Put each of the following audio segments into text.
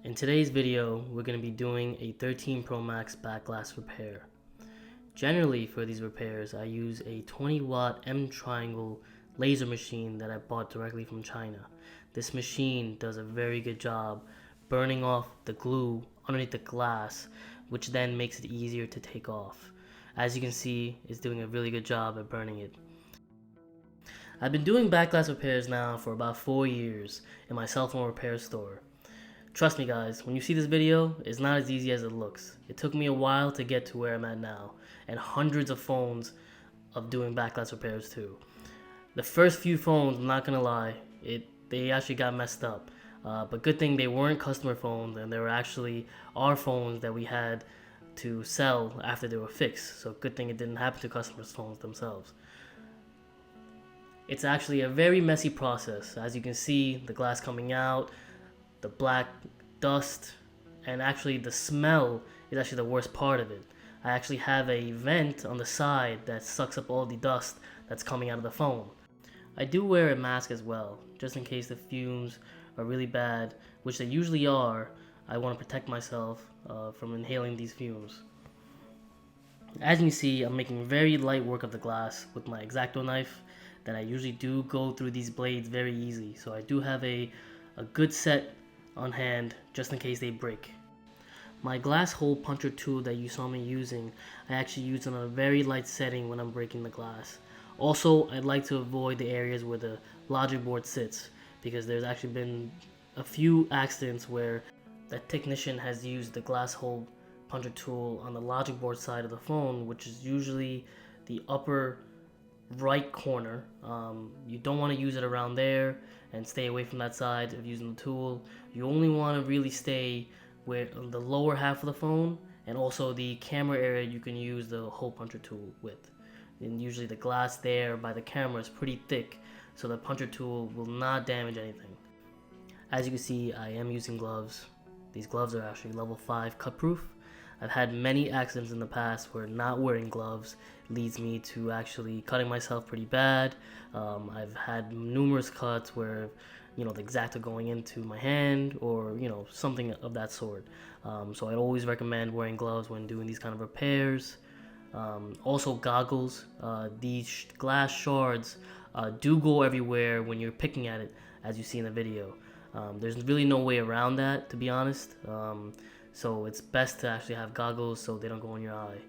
In today's video, we're going to be doing a 13 Pro Max back glass repair. Generally for these repairs, I use a 20 watt M triangle laser machine that I bought directly from China. This machine does a very good job burning off the glue underneath the glass, which then makes it easier to take off. As you can see, it's doing a really good job at burning it. I've been doing back glass repairs now for about 4 years in my cell phone repair store. Trust me guys, when you see this video, it's not as easy as it looks. It took me a while to get to where I'm at now, and hundreds of phones of doing back glass repairs too. The first few phones, I'm not gonna lie, they actually got messed up. But good thing they weren't customer phones, and they were actually our phones that we had to sell after they were fixed. So good thing it didn't happen to customers' phones themselves. It's actually a very messy process. As you can see, the glass coming out, the black dust, and actually the smell is actually the worst part of it. I actually have a vent on the side that sucks up all the dust that's coming out of the phone. I do wear a mask as well, just in case the fumes are really bad, which they usually are. I want to protect myself from inhaling these fumes. As you can see, I'm making very light work of the glass with my X-Acto knife that I usually do go through these blades very easy. So I do have a good set on hand just in case they break. My glass hole puncher tool that you saw me using, I actually use on a very light setting when I'm breaking the glass. Also, I'd like to avoid the areas where the logic board sits, because there's actually been a few accidents where the technician has used the glass hole puncher tool on the logic board side of the phone, which is usually the upper right corner. You don't want to use it around there, and stay away from that side of using the tool. You only want to really stay where the lower half of the phone, and also the camera area you can use the hole puncher tool with. And usually the glass there by the camera is pretty thick, so the puncher tool will not damage anything. As you can see, I am using gloves. These gloves are actually level 5 cut proof. I've had many accidents in the past where not wearing gloves leads me to actually cutting myself pretty bad. I've had numerous cuts where, the X-Acto going into my hand, or something of that sort. So I'd always recommend wearing gloves when doing these kind of repairs. Also goggles. These glass shards do go everywhere when you're picking at it, as you see in the video. There's really no way around that, to be honest. So it's best to actually have goggles so they don't go in your eye.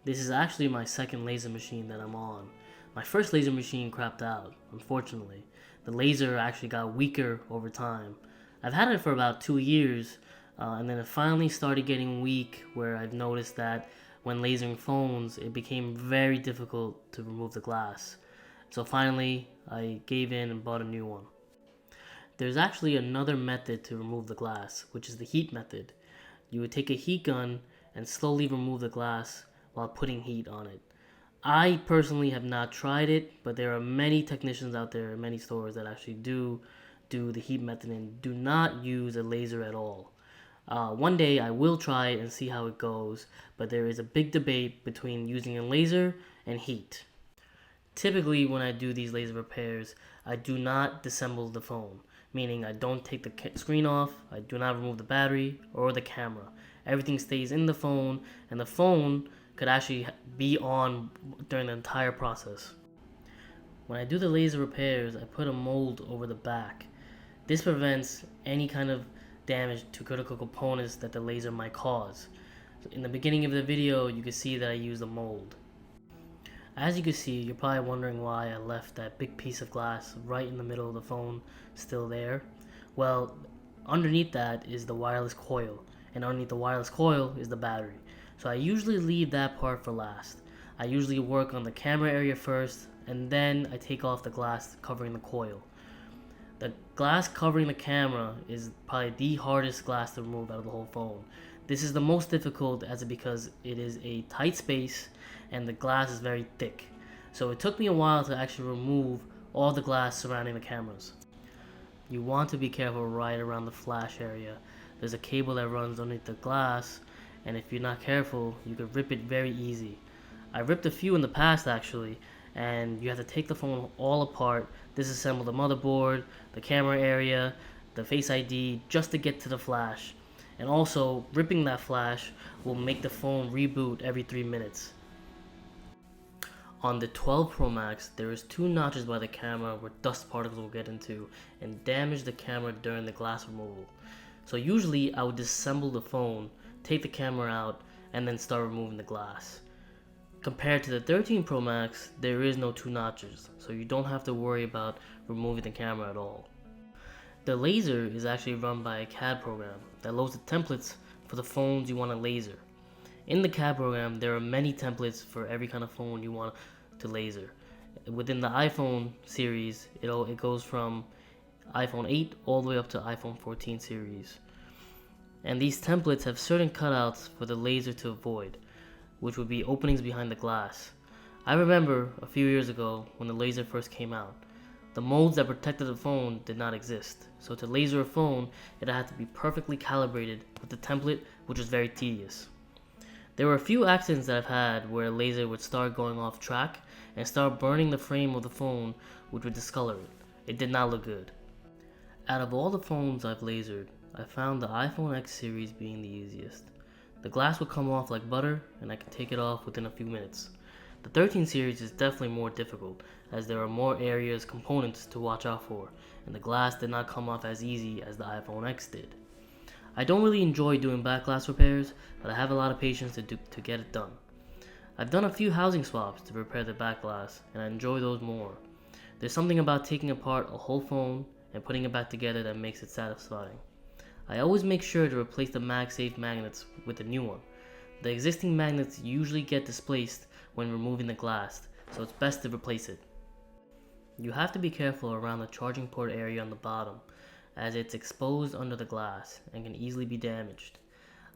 This is actually my second laser machine that I'm on. My first laser machine crapped out, unfortunately. The laser actually got weaker over time. I've had it for about 2 years, and then it finally started getting weak, where I've noticed that when lasering phones, it became very difficult to remove the glass. So finally, I gave in and bought a new one. There's actually another method to remove the glass, which is the heat method. You would take a heat gun and slowly remove the glass while putting heat on it. I personally have not tried it, but there are many technicians out there in many stores that actually do the heat method and do not use a laser at all. One day I will try it and see how it goes, but there is a big debate between using a laser and heat. Typically when I do these laser repairs, I do not disassemble the phone, meaning I don't take the screen off, I do not remove the battery or the camera. Everything stays in the phone, and the phone could actually be on during the entire process. When I do the laser repairs, I put a mold over the back. This prevents any kind of damage to critical components that the laser might cause. So in the beginning of the video, you can see that I use a mold. As you can see, you're probably wondering why I left that big piece of glass right in the middle of the phone still there. Well, underneath that is the wireless coil, and underneath the wireless coil is the battery. So I usually leave that part for last. I usually work on the camera area first, and then I take off the glass covering the coil. The glass covering the camera is probably the hardest glass to remove out of the whole phone. This is the most difficult because it is a tight space and the glass is very thick. So it took me a while to actually remove all the glass surrounding the cameras. You want to be careful right around the flash area. There's a cable that runs underneath the glass, and if you're not careful, you could rip it very easy. I ripped a few in the past actually, and you have to take the phone all apart, disassemble the motherboard, the camera area, the Face ID just to get to the flash. And also, ripping that flash will make the phone reboot every 3 minutes. On the 12 Pro Max, there is 2 notches by the camera where dust particles will get into and damage the camera during the glass removal. So usually I would disassemble the phone, take the camera out, and then start removing the glass. Compared to the 13 Pro Max, there is no 2 notches, so you don't have to worry about removing the camera at all. The laser is actually run by a CAD program that loads the templates for the phones you want to laser. In the CAD program, there are many templates for every kind of phone you want to laser. Within the iPhone series, it goes from iPhone 8 all the way up to iPhone 14 series. And these templates have certain cutouts for the laser to avoid, which would be openings behind the glass. I remember a few years ago when the laser first came out, the molds that protected the phone did not exist. So to laser a phone, it had to be perfectly calibrated with the template, which was very tedious. There were a few accidents that I've had where a laser would start going off track and start burning the frame of the phone, which would discolor it. It did not look good. Out of all the phones I've lasered, I found the iPhone X series being the easiest. The glass would come off like butter and I could take it off within a few minutes. The 13 series is definitely more difficult as there are more areas, components to watch out for, and the glass did not come off as easy as the iPhone X did. I don't really enjoy doing back glass repairs, but I have a lot of patience to get it done. I've done a few housing swaps to repair the back glass, and I enjoy those more. There's something about taking apart a whole phone and putting it back together that makes it satisfying. I always make sure to replace the MagSafe magnets with a new one. The existing magnets usually get displaced when removing the glass, so it's best to replace it. You have to be careful around the charging port area on the bottom, as it's exposed under the glass and can easily be damaged.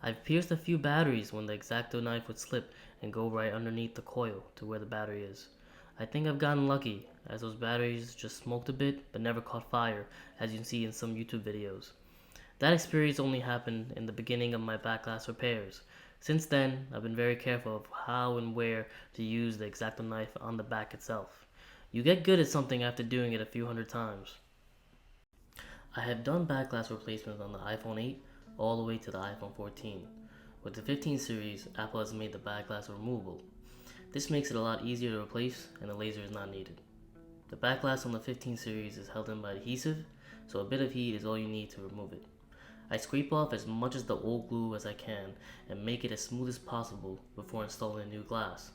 I've pierced a few batteries when the X-Acto knife would slip and go right underneath the coil to where the battery is. I think I've gotten lucky, as those batteries just smoked a bit but never caught fire, as you can see in some YouTube videos. That experience only happened in the beginning of my back glass repairs. Since then, I've been very careful of how and where to use the X-Acto knife on the back itself. You get good at something after doing it a few hundred times. I have done back glass replacements on the iPhone 8 all the way to the iPhone 14. With the 15 series, Apple has made the back glass removable. This makes it a lot easier to replace and the laser is not needed. The back glass on the 15 series is held in by adhesive, so a bit of heat is all you need to remove it. I scrape off as much of the old glue as I can and make it as smooth as possible before installing a new glass.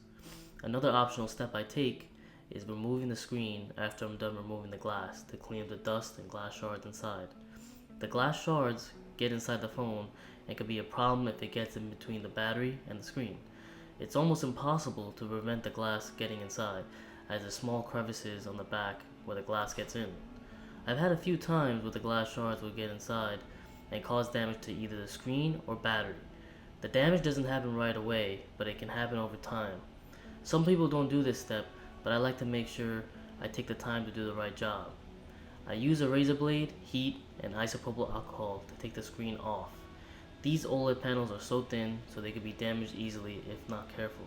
Another optional step I take is removing the screen after I'm done removing the glass to clean up the dust and glass shards inside. The glass shards get inside the phone and can be a problem if it gets in between the battery and the screen. It's almost impossible to prevent the glass getting inside, as there's small crevices on the back where the glass gets in. I've had a few times where the glass shards will get inside and cause damage to either the screen or battery. The damage doesn't happen right away, but it can happen over time. Some people don't do this step, but I like to make sure I take the time to do the right job. I use a razor blade, heat, and isopropyl alcohol to take the screen off. These OLED panels are so thin so they can be damaged easily if not careful.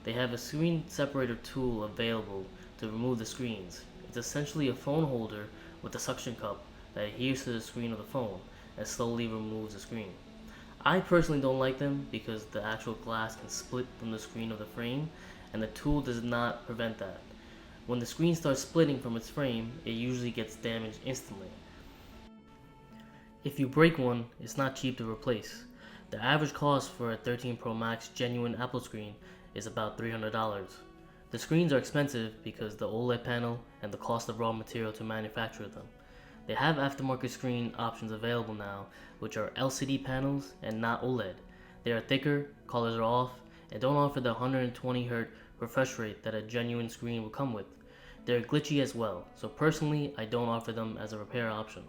They have a screen separator tool available to remove the screens. It's essentially a phone holder with a suction cup that adheres to the screen of the phone and slowly removes the screen. I personally don't like them because the actual glass can split from the screen of the frame and the tool does not prevent that. When the screen starts splitting from its frame, it usually gets damaged instantly. If you break one, it's not cheap to replace. The average cost for a 13 Pro Max genuine Apple screen is about $300. The screens are expensive because the OLED panel and the cost of raw material to manufacture them. They have aftermarket screen options available now, which are LCD panels and not OLED. They are thicker, colors are off, and don't offer the 120Hz refresh rate that a genuine screen will come with. They're glitchy as well, so personally I don't offer them as a repair option.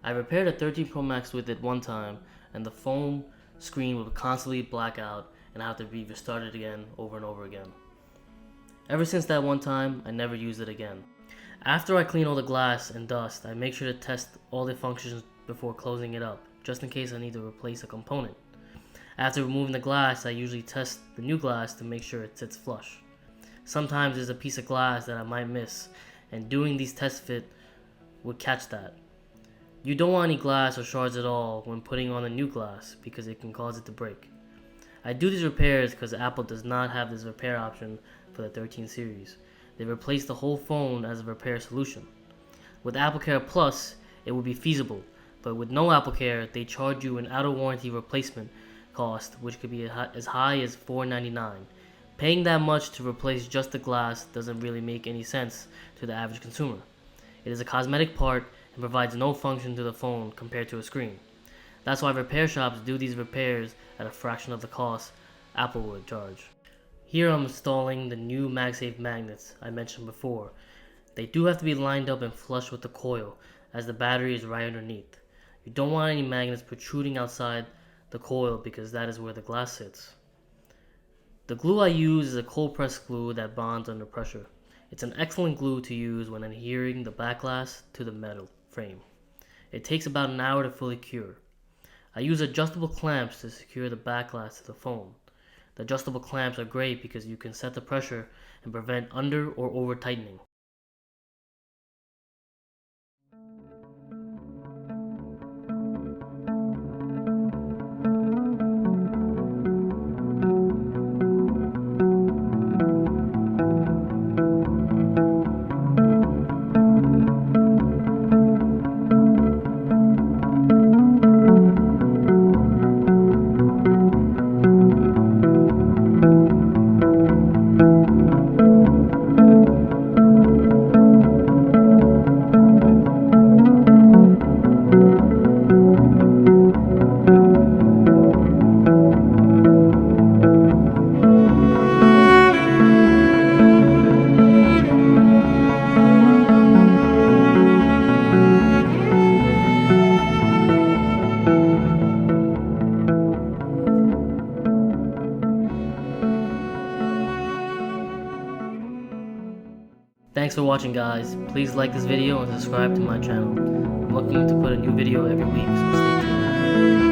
I repaired a 13 Pro Max with it one time, and the phone screen would constantly black out and have to be restarted again over and over again. Ever since that one time, I never used it again. After I clean all the glass and dust, I make sure to test all the functions before closing it up, just in case I need to replace a component. After removing the glass, I usually test the new glass to make sure it sits flush. Sometimes there's a piece of glass that I might miss, and doing these test fit would catch that. You don't want any glass or shards at all when putting on a new glass because it can cause it to break. I do these repairs because Apple does not have this repair option for the 13 series. They replaced the whole phone as a repair solution. With AppleCare Plus, it would be feasible, but with no AppleCare, they charge you an out-of-warranty replacement cost, which could be as high as $4.99. Paying that much to replace just the glass doesn't really make any sense to the average consumer. It is a cosmetic part and provides no function to the phone compared to a screen. That's why repair shops do these repairs at a fraction of the cost Apple would charge. Here I'm installing the new MagSafe magnets I mentioned before. They do have to be lined up and flush with the coil, as the battery is right underneath. You don't want any magnets protruding outside the coil because that is where the glass sits. The glue I use is a cold press glue that bonds under pressure. It's an excellent glue to use when adhering the back glass to the metal frame. It takes about an hour to fully cure. I use adjustable clamps to secure the back glass to the phone. The adjustable clamps are great because you can set the pressure and prevent under or over tightening. Thanks for watching, guys. Please like this video and subscribe to my channel. I'm looking to put a new video every week, so stay tuned.